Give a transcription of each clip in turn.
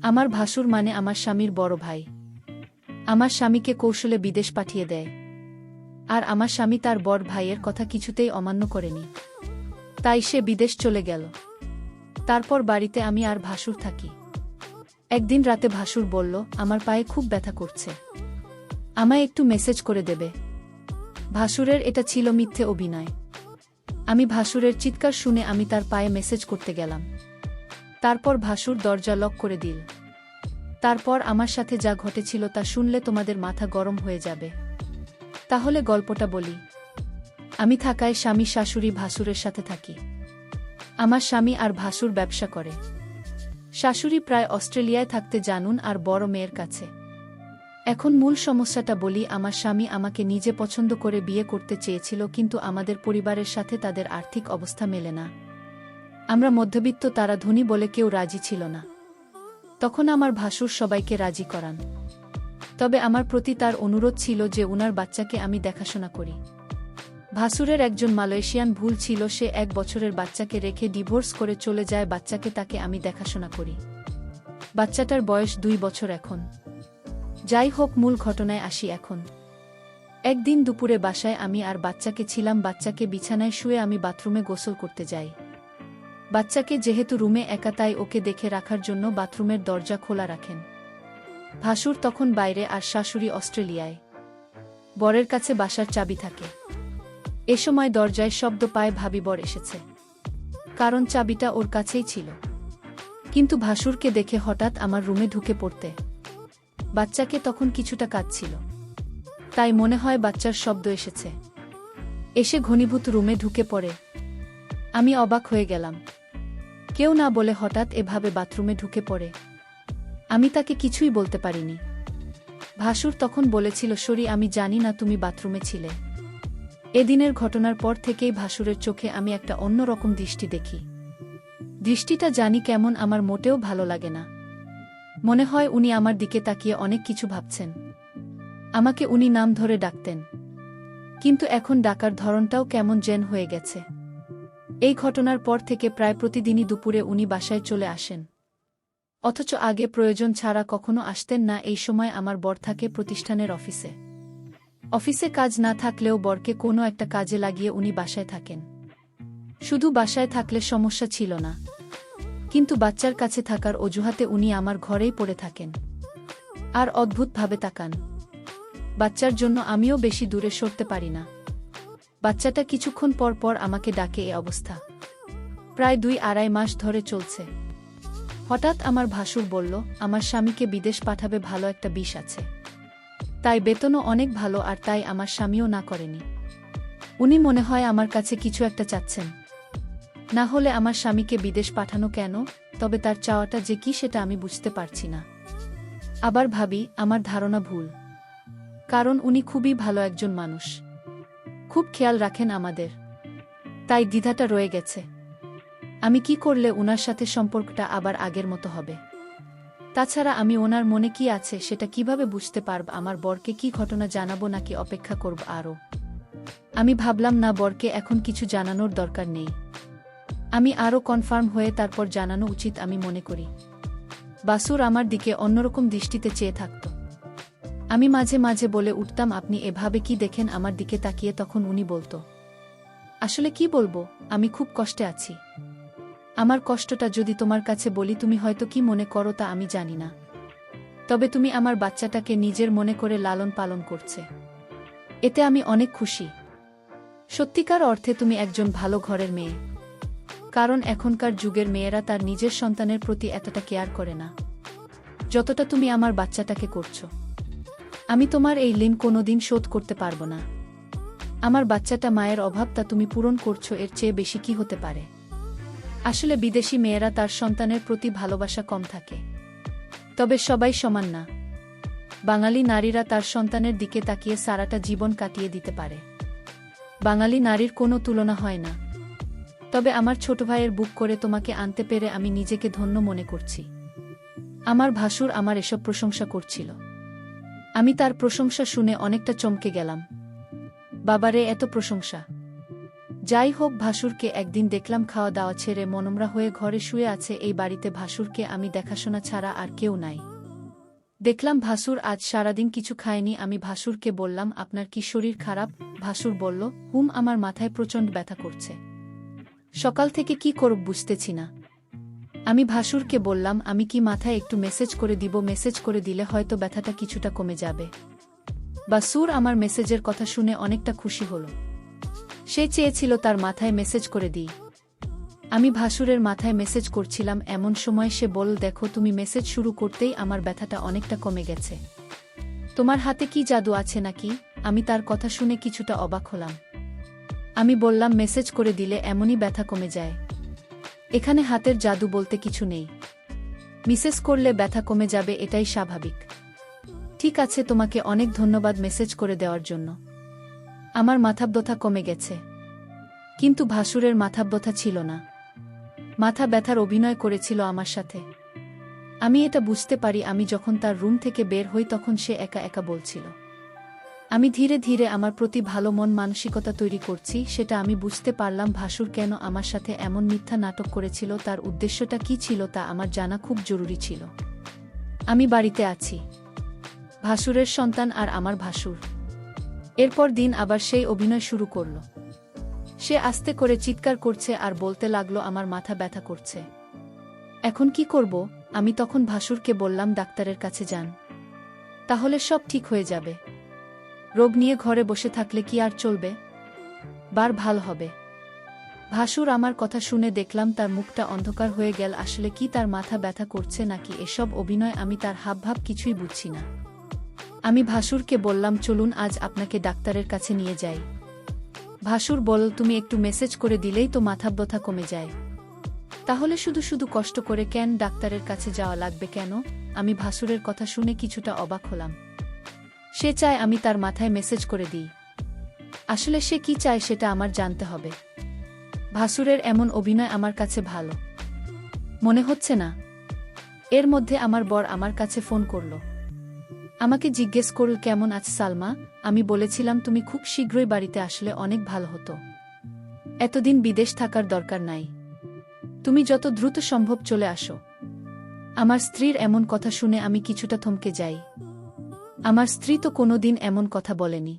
আমার ভাসুর মানে আমার স্বামীর বড় ভাই। আমার স্বামীকে কৌশলে বিদেশ পাঠিয়ে দেয়। আর আমার স্বামী তার বড় ভাইয়ের কথা কিছুতেই অমান্য করেনি। তাই সে বিদেশ চলে গেল। তারপর বাড়িতে আমি আর ভাসুর থাকি। একদিন রাতে ভাসুর বলল, আমার পায়ে খুব ব্যথা করছে, আমায় একটু মেসেজ করে দেবে। ভাসুরের এটা ছিল মিথ্যে অভিনয়। আমি ভাসুরের চিৎকার শুনে আমি তার পায়ে মেসেজ করতে গেলাম। তারপর ভাসুর দরজা লক করে দিল। তারপর আমার সাথে যা ঘটেছিল তা শুনলে তোমাদের মাথা গরম হয়ে যাবে। তাহলে গল্পটা বলি। আমি থাকায় স্বামী শাশুড়ি ভাসুরের সাথে থাকি। আমার স্বামী আর ভাসুর ব্যবসা করে। শাশুড়ি প্রায় অস্ট্রেলিয়ায় থাকতে জানুন আর বড় মেয়ের কাছে। এখন মূল সমস্যাটা বলি। আমার স্বামী আমাকে নিজে পছন্দ করে বিয়ে করতে চেয়েছিল, কিন্তু আমাদের পরিবারের সাথে তাদের আর্থিক অবস্থা মেলে না। আমরা মধ্যবিত্ত, তারা ধনী বলে কেউ রাজি ছিল না। তখন আমার ভাসুর সবাইকে রাজি করান। তবে আমার প্রতি তার অনুরোধ ছিল যে উনার বাচ্চাকে আমি দেখাশোনা করি। ভাসুরের একজন মালয়েশিয়ান ভুল ছিল, সে 1 বছরের বাচ্চাকে রেখে ডিভোর্স করে চলে যায়। বাচ্চাকে তাকে আমি দেখাশোনা করি। বাচ্চাটার বয়স 2 বছর এখন। যাই হোক, মূল ঘটনায় আসি এখন। একদিন দুপুরে বাসায় আমি আর বাচ্চাকে ছিলাম। বাচ্চাকে বিছানায় শুয়ে আমি বাথরুমে গোসল করতে যাই। বাচ্চাকে যেহেতু রুমে একা, তাই ওকে দেখে রাখার জন্য বাথরুমের দরজা খোলা রাখেন। ভাসুর তখন বাইরে আর শাশুড়ি অস্ট্রেলিয়ায়। বরের কাছে বাসার চাবি থাকে। এ সময় দরজায় শব্দ পায় ভাবি বর এসেছে, কারণ চাবিটা ওর কাছেই ছিল। কিন্তু ভাসুরকে দেখে হঠাৎ আমার রুমে ঢুকে পড়তে। বাচ্চাকে তখন কিছুটা কাঁদছিল, তাই মনে হয় বাচ্চার শব্দ এসেছে। এসে ঘনীভূত রুমে ঢুকে পড়ে। আমি অবাক হয়ে গেলাম। কেউ না বলে হঠাৎ এভাবে বাথরুমে ঢুকে পড়ে। আমি তাকে কিছুই বলতে পারিনি। ভাসুর তখন বলেছিল, সরি, আমি জানি না তুমি বাথরুমে ছিলে। এদিনের ঘটনার পর থেকেই ভাসুরের চোখে আমি একটা অন্যরকম দৃষ্টি দেখি। দৃষ্টিটা জানি কেমন, আমার মোটেও ভালো লাগে না। মনে হয় উনি আমার দিকে তাকিয়ে অনেক কিছু ভাবছেন। আমাকে উনি নাম ধরে ডাকতেন, কিন্তু এখন ডাকার ধরনটাও কেমন যেন হয়ে গেছে। এই ঘটনার পর থেকে প্রায় প্রতিদিনই দুপুরে উনি বাসায় চলে আসেন, অথচ আগে প্রয়োজন ছাড়া কখনো আসতেন না। এই সময় আমার বর থাকে প্রতিষ্ঠানের অফিসে। অফিসে কাজ না থাকলেও বরকে কোনো একটা কাজে লাগিয়ে উনি বাসায় থাকেন। শুধু বাসায় থাকলে সমস্যা ছিল না, কিন্তু বাচ্চার কাছে থাকার অজুহাতে উনি আমার ঘরেই পড়ে থাকেন আর অদ্ভুতভাবে তাকান। বাচ্চার জন্য আমিও বেশি দূরে সরতে পারি না। বাচ্চাটা কিছুক্ষণ পর পর আমাকে ডাকে। এ অবস্থা প্রায় 2-2.5 মাস ধরে চলছে। হঠাৎ আমার ভাসুর বলল, আমার স্বামীকে বিদেশ পাঠাবে, ভালো একটা বিষ আছে, তাই বেতনও অনেক ভালো, আর তাই আমার স্বামীও না করেনি। উনি মনে হয় আমার কাছে কিছু একটা চাচ্ছেন। না হলে আমার স্বামীকে বিদেশ পাঠানো কেন? তবে তার চাওয়াটা যে কি সেটা আমি বুঝতে পারছি না। আবার ভাবি আমার ধারণা ভুল, কারণ উনি খুবই ভালো একজন মানুষ, খুব খেয়াল রাখেন আমাদের। তাই দ্বিধাটা রয়ে গেছে। আমি কি করলে উনার সাথে সম্পর্কটা আবার আগের মতো হবে? তাছাড়া আমি ওনার মনে কি আছে সেটা কিভাবে বুঝতে পারব? আমার বরকে কি ঘটনা জানাবো নাকি অপেক্ষা করব আরও? আমি ভাবলাম না, বরকে এখন কিছু জানানোর দরকার নেই। আমি আরও কনফার্ম হয়ে তারপর জানানো উচিত আমি মনে করি। বাসুর আমার দিকে অন্যরকম দৃষ্টিতে চেয়ে থাকত। আমি মাঝে মাঝে বলে উঠতাম, আপনি এভাবে কি দেখেন আমার দিকে তাকিয়ে? তখন উনি বলতো, আসলে কি বলবো, আমি খুব কষ্টে আছি। আমার কষ্টটা যদি তোমার কাছে বলি তুমি হয়তো কি মনে করো তা আমি জানি না, তবে তুমি আমার বাচ্চাটাকে নিজের মনে করে লালন পালন করছে, এতে আমি অনেক খুশি। সত্যিকার অর্থে তুমি একজন ভালো ঘরের মেয়ে, কারণ এখনকার যুগের মেয়েরা তার নিজের সন্তানের প্রতি এতটা কেয়ার করে না যতটা তুমি আমার বাচ্চাটাকে করছো। আমি তোমার এই ঋণ কোনোদিন শোধ করতে পারবো না। আমার বাচ্চাটা মায়ের অভাবটা তুমি পূরণ করছো, এর চেয়ে বেশি কি হতে পারে? আসলে বিদেশি মেয়েরা তার সন্তানের প্রতি ভালোবাসা কম থাকে, তবে সবাই সমান না। বাঙালি নারীরা তার সন্তানের দিকে তাকিয়ে সারাটা জীবন কাটিয়ে দিতে পারে। বাঙালি নারীর কোনো তুলনা হয় না। তবে আমার ছোট ভাইয়ের বুক করে তোমাকে আনতে পেরে আমি নিজেকে ধন্য মনে করছি। আমার ভাসুর আমার এসব প্রশংসা করছিল। আমি তার প্রশংসা শুনে অনেকটা চমকে গেলাম। বাবারে, এত প্রশংসা! যাই হোক, ভাসুরকে একদিন দেখলাম খাওয়া দাওয়া ছেড়ে মনমরা হয়ে ঘরে শুয়ে আছে। এই বাড়িতে ভাসুরকে আমি দেখাশোনা ছাড়া আর কেউ নাই। দেখলাম ভাসুর আজ সারাদিন কিছু খায়নি। আমি ভাসুরকে বললাম, আপনার কি শরীর খারাপ? ভাসুর বলল, আমার মাথায় প্রচণ্ড ব্যথা করছে, সকাল থেকে কি করব বুঝতেছি না। আমি ভাসুরকে বললাম, আমি কি মাথায় একটু মেসেজ করে দিব? মেসেজ করে দিলে হয়তো ব্যথাটা কিছুটা কমে যাবে। ভাসুর আমার মেসেজের কথা শুনে অনেকটা খুশি হলো। সে চেয়েছিল তার মাথায় মেসেজ করে দিই। আমি ভাসুরের মাথায় মেসেজ করছিলাম, এমন সময় সে বলল, দেখো, তুমি মেসেজ শুরু করতেই আমার ব্যথাটা অনেকটা কমে গেছে। তোমার হাতে কি জাদু আছে নাকি? আমি তার কথা শুনে কিছুটা অবাক হলাম। আমি বললাম, মেসেজ করে দিলে এমনই ব্যথা কমে যায়? এখানে হাতের জাদু বলতে কিছু নেই। মেসেজ করলে ব্যথা কমে যাবে, এটাই স্বাভাবিক। ঠিক আছে, তোমাকে অনেক ধন্যবাদ মেসেজ করে দেওয়ার জন্য। আমার মাথাব্যথা কমে গেছে। কিন্তু ভাসুরের মাথাব্যথা ছিল না। মাথা ব্যথার অভিনয় করেছিল আমার সাথে। আমি এটা বুঝতে পারি। আমি যখন তার রুম থেকে বের হই তখন সে একা একা বলছিল। আমি ধীরে ধীরে আমার প্রতি ভালো মন মানসিকতা তৈরি করছি, সেটা আমি বুঝতে পারলাম। ভাসুর কেন আমার সাথে এমন মিথ্যা নাটক করেছিল, তার উদ্দেশ্যটা কি ছিল তা আমার জানা খুব জরুরি ছিল। আমি বাড়িতে আছি, ভাসুরের সন্তান আর আমার ভাসুর। এরপর দিন আবার সেই অভিনয় শুরু করল। সে আস্তে করে চিৎকার করছে আর বলতে লাগলো, আমার মাথা ব্যথা করছে। এখন কি করব? আমি তখন ভাসুরকে বললাম, ডাক্তারের কাছে যান, তাহলে সব ঠিক হয়ে যাবে। রোগ নিয়ে ঘরে বসে থাকলে কি আর চলবে? বার ভাল হবে। ভাসুর আমার কথা শুনে দেখলাম তার মুখটা অন্ধকার হয়ে গেল। আসলে কি তার মাথা ব্যথা করছে নাকি এসব অভিনয়? আমি তার হাবভাব কিছুই বুঝছি না। আমি ভাসুরকে বললাম, চলুন আজ আপনাকে ডাক্তারের কাছে নিয়ে যাই। ভাসুর বলল, তুমি একটু মেসেজ করে দিলেই তো মাথাব্যথা কমে যায়, তাহলে শুধু শুধু কষ্ট করে কেন ডাক্তারের কাছে যাওয়া লাগবে কেন? আমি ভাসুরের কথা শুনে কিছুটা অবাক হলাম। সে চায় আমি তার মাথায় মেসেজ করে দিই। আসলে সে কি চায় সেটা আমার জানতে হবে। ভাসুরের এমন অভিনয় আমার কাছে ভালো মনে হচ্ছে না। এর মধ্যে আমার বর আমার কাছে ফোন করল। আমাকে জিজ্ঞেস করল, কেমন আছে সালমা? আমি বলেছিলাম, তুমি খুব শীঘ্রই বাড়িতে আসলে অনেক ভালো হতো। এতদিন বিদেশ থাকার দরকার নাই, তুমি যত দ্রুত সম্ভব চলে আসো। আমার স্ত্রীর এমন কথা শুনে আমি কিছুটা থমকে যাই। আমার স্ত্রী তো কোনোদিন এমন কথা বলেনি।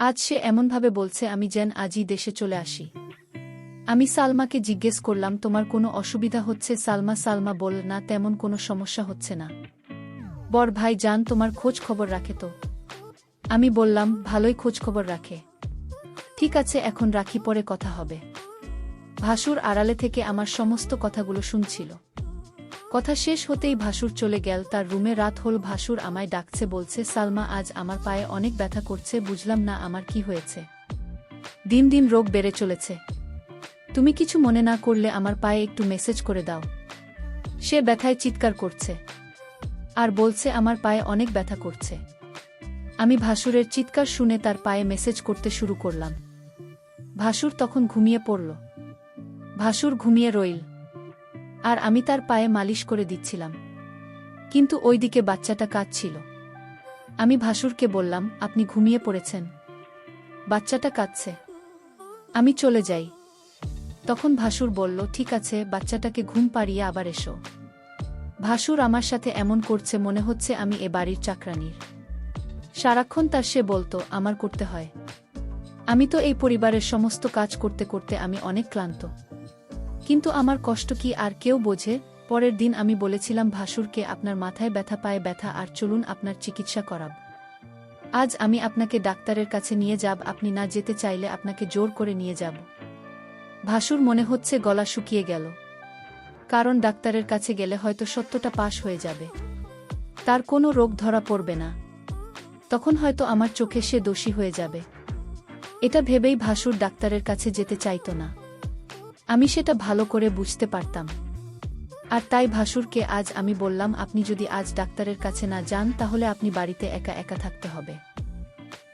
আজ সে এমনভাবে বলছে আমি যেন আজই দেশে চলে আসি। আমি সালমাকে জিজ্ঞেস করলাম, তোমার কোনো অসুবিধা হচ্ছে? সালমা বলল, না, তেমন কোনো সমস্যা হচ্ছে না। বর ভাই জান তোমার খোঁজ খবর রাখে তো? আমি বললাম, ভালোই খোঁজ খবর রাখে। ঠিক আছে, এখন রাখি, পরে কথা হবে। ভাসুর আড়ালে থেকে আমার সমস্ত কথাগুলো শুনছিল। কথা শেষ হতেই ভাসুর চলে গেল তার রুমে। রাত হল, ভাসুর আমায় ডাকছে, বলছে, সালমা, আজ আমার পায়ে অনেক ব্যথা করছে। বুঝলাম না আমার কি হয়েছে। দিন দিন রোগ বেড়ে চলেছে। তুমি কিছু মনে না করলে আমার পায়ে একটু মেসেজ করে দাও। সে ব্যথায় চিৎকার করছে আর বলছে আমার পায়ে অনেক ব্যথা করছে। আমি ভাসুরের চিৎকার শুনে তার পায়ে মেসেজ করতে শুরু করলাম। ভাসুর তখন ঘুমিয়ে পড়ল। ভাসুর ঘুমিয়ে রইল আর আমি তার পায়ে মালিশ করে দিচ্ছিলাম। কিন্তু ওইদিকে বাচ্চাটা কাঁদছিল। আমি ভাসুরকে বললাম, আপনি ঘুমিয়ে পড়েছেন, বাচ্চাটা কাঁদছে, আমি চলে যাই। তখন ভাসুর বলল, ঠিক আছে, বাচ্চাটাকে ঘুম পাড়িয়ে আবার এসো। ভাসুর আমার সাথে এমন করছে মনে হচ্ছে আমি এ বাড়ির চাকরানির। সারাক্ষণ তার সে বলতো আমার করতে হয়। আমি তো এই পরিবারের সমস্ত কাজ করতে করতে আমি অনেক ক্লান্ত, কিন্তু আমার কষ্ট কি আর কেউ বোঝে? পরের দিন আমি বলেছিলাম ভাসুরকে, আপনার মাথায় ব্যথা, পায়ে ব্যথা, আর চলুন আপনার চিকিৎসা করাব। আজ আমি আপনাকে ডাক্তারের কাছে নিয়ে যাব, আপনি না যেতে চাইলে আপনাকে জোর করে নিয়ে যাব। ভাসুর মনে হচ্ছে গলা শুকিয়ে গেল, কারণ ডাক্তারের কাছে গেলে হয়তো সত্যটা পাশ হয়ে যাবে, তার কোনো রোগ ধরা পড়বে না, তখন হয়তো আমার চোখে সে দোষী হয়ে যাবে। এটা ভেবেই ভাসুর ডাক্তারের কাছে যেতে চাইত না। আমি সেটা ভালো করে বুঝতে পারতাম। আর তাই ভাসুরকে আজ আমি বললাম, আপনি যদি আজ ডাক্তারের কাছে না যান তাহলে আপনি বাড়িতে একা একা থাকতে হবে।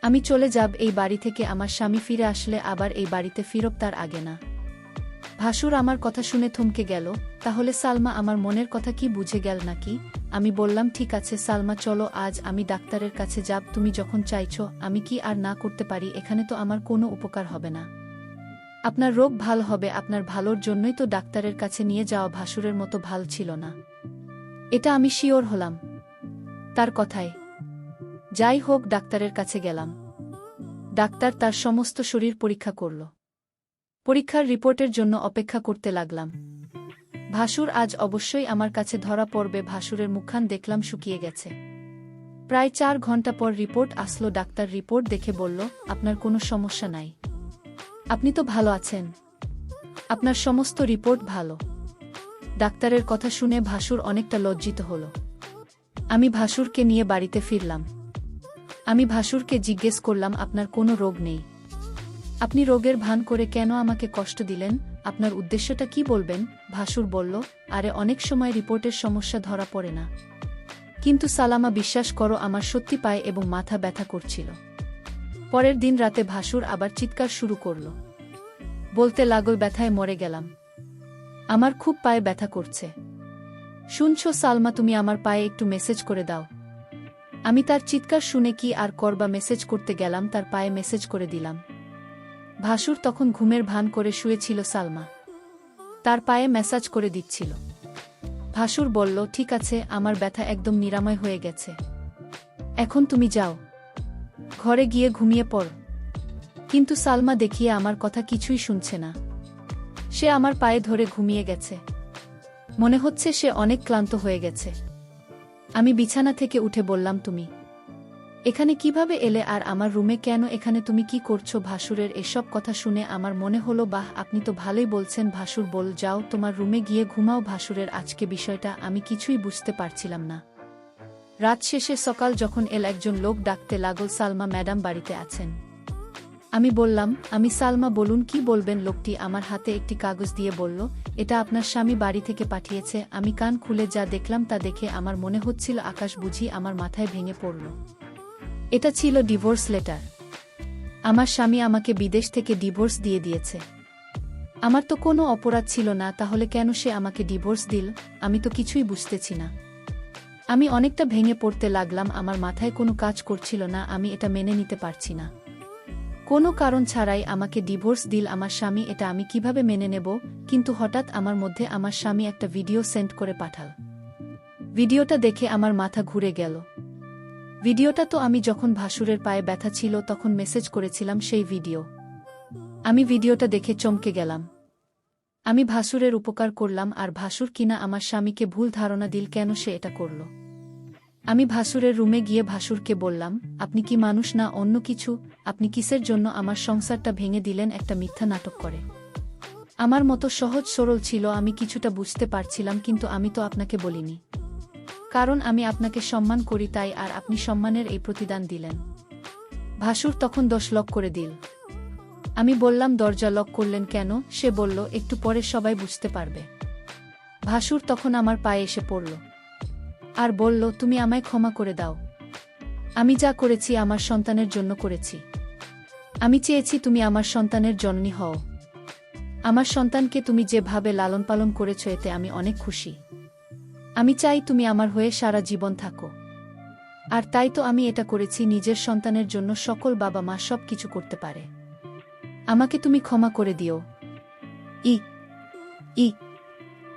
আমি চলে যাব এই বাড়ি থেকে, আমার স্বামী ফিরে আসলে আবার এই বাড়িতে ফিরব, তার আগে না। ভাসুর আমার কথা শুনে থমকে গেল। তাহলে সালমা আমার মনের কথা কি বুঝে গেল নাকি? আমি বললাম, ঠিক আছে সালমা, চলো আজ আমি ডাক্তারের কাছে যাব, তুমি যখন চাইছো। আমি কি আর না করতে পারি? এখানে তো আমার কোনো উপকার হবে না। আপনার রোগ ভাল হবে, আপনার ভালোর জন্যই তো ডাক্তারের কাছে নিয়ে যাওয়া ভাসুরের মতো ভাল ছিল না। এটা আমি শিওর হলাম তার কথায়। যাই হোক, ডাক্তারের কাছে গেলাম। ডাক্তার তার সমস্ত শরীর পরীক্ষা করল। পরীক্ষার রিপোর্টের জন্য অপেক্ষা করতে লাগলাম। ভাসুর আজ অবশ্যই আমার কাছে ধরা পড়বে। ভাসুরের মুখখান দেখলাম শুকিয়ে গেছে। প্রায় 4 ঘন্টা পর রিপোর্ট আসলো। ডাক্তার রিপোর্ট দেখে বলল, আপনার কোনো সমস্যা নাই, আপনি তো ভালো আছেন, আপনার সমস্ত রিপোর্ট ভালো। ডাক্তারের কথা শুনে ভাসুর অনেকটা লজ্জিত হল। আমি ভাসুরকে নিয়ে বাড়িতে ফিরলাম। আমি ভাসুরকে জিজ্ঞেস করলাম, আপনার কোনো রোগ নেই, আপনি রোগের ভান করে কেন আমাকে কষ্ট দিলেন? আপনার উদ্দেশ্যটা কি বলবেন? ভাসুর বলল, আরে অনেক সময় রিপোর্টের সমস্যা ধরা পড়ে না, কিন্তু সালামা বিশ্বাস করো আমার সত্যি পায়ে এবং মাথা ব্যথা করছিল। পরের দিন রাতে ভাসুর আবার চিৎকার শুরু করল, বলতে লাগল, ব্যথায় মরে গেলাম, আমার খুব পায়ে ব্যথা করছে। শুনছো সালমা, তুমি আমার পায়ে একটু মেসেজ করে দাও। আমি তার চিৎকার শুনে কি আর করবা, মেসেজ করতে গেলাম, তার পায়ে মেসেজ করে দিলাম। ভাসুর তখন ঘুমের ভান করে শুয়েছিল, সালমা তার পায়ে ম্যাসাজ করে দিচ্ছিল। ভাসুর বলল, ঠিক আছে, আমার ব্যথা একদম নিরাময় হয়ে গেছে, এখন তুমি যাও, ঘরে গিয়ে ঘুমিয়ে পড়। কিন্তু সালমা দেখিয়ে আমার কথা কিছুই শুনছে না। সে আমার পায়ে ধরে ঘুমিয়ে গেছে। মনে হচ্ছে সে অনেক ক্লান্ত হয়ে গেছে। আমি বিছানা থেকে উঠে বললাম, তুমি এখানে কিভাবে এলে, আর আমার রুমে কেন? এখানে তুমি কি করছো? ভাসুরের এসব কথা শুনে আমার মনে হলো, বাহ, আপনি তো ভালোই বলছেন। ভাসুর বল, যাও তোমার রুমে গিয়ে ঘুমাও। ভাসুরের আজকে বিষয়টা আমি কিছুই বুঝতে পারছিলাম না। রাত শেষে সকাল যখন এল, একজন লোক ডাকতে লাগল, সালমা ম্যাডাম বাড়িতে আছেন? আমি বললাম, আমি সালমা, বলুন কি বলবেন। লোকটি আমার হাতে একটি কাগজ দিয়ে বলল, এটা আপনার স্বামী বাড়ি থেকে পাঠিয়েছে। আমি কান খুলে যা দেখলাম তা দেখে আমার মনে হচ্ছিল আকাশ বুঝি আমার মাথায় ভেঙে পড়ল। এটা ছিল ডিভোর্স লেটার। আমার স্বামী আমাকে বিদেশ থেকে ডিভোর্স দিয়ে দিয়েছে। আমার তো কোনো অপরাধ ছিল না, তাহলে কেন সে আমাকে ডিভোর্স দিল? আমি তো কিছুই বুঝতেছি না। আমি অনেকটা ভেঙে পড়তে লাগলাম, আমার মাথায় কোনো কাজ করছিল না। আমি এটা মেনে নিতে পারছি না। কোনো কারণ ছাড়াই আমাকে ডিভোর্স দিল আমার স্বামী, এটা আমি কিভাবে মেনে নেব? কিন্তু হঠাৎ আমার মধ্যে আমার স্বামী একটা ভিডিও সেন্ড করে পাঠাল। ভিডিওটা দেখে আমার মাথা ঘুরে গেল। ভিডিওটা তো আমি যখন ভাসুরের পায়ে ব্যথা ছিল তখন মেসেজ করেছিলাম, সেই ভিডিও। আমি ভিডিওটা দেখে চমকে গেলাম। আমি ভাসুরের উপকার করলাম, আর ভাসুর কিনা আমার স্বামীকে ভুল ধারণা দিল কেন সে এটা করল। আমি ভাসুরের রুমে গিয়ে ভাসুরকে বললাম, আপনি কি মানুষ না অন্য কিছু? আপনি কিসের জন্য আমার সংসারটা ভেঙে দিলেন একটা মিথ্যা নাটক করে? আমার মতো সহজ সরল ছিল, আমি কিছুটা বুঝতে পারছিলাম, কিন্তু আমি তো আপনাকে বলিনি, কারণ আমি আপনাকে সম্মান করি তাই, আর আপনি সম্মানের এই প্রতিদান দিলেন। ভাসুর তখন 10 লক করে দিল। আমি বললাম, দরজা লক করলেন কেন? সে বলল, একটু পরে সবাই বুঝতে পারবে। ভাসুর তখন আমার পায়ে এসে পড়ল আর বলল, তুমি আমায় ক্ষমা করে দাও। আমি যা করেছি আমার সন্তানের জন্য করেছি। আমি চেয়েছি তুমি আমার সন্তানের জননী হও। আমার সন্তানকে তুমি যেভাবে লালন পালন করেছ এতে আমি অনেক খুশি। আমি চাই তুমি আমার হয়ে সারা জীবন থাকো। আর তাই তো আমি এটা করেছি, নিজের সন্তানের জন্য সকল বাবা মা সব কিছু করতে পারে। আমাকে তুমি ক্ষমা করে দিও। ই ই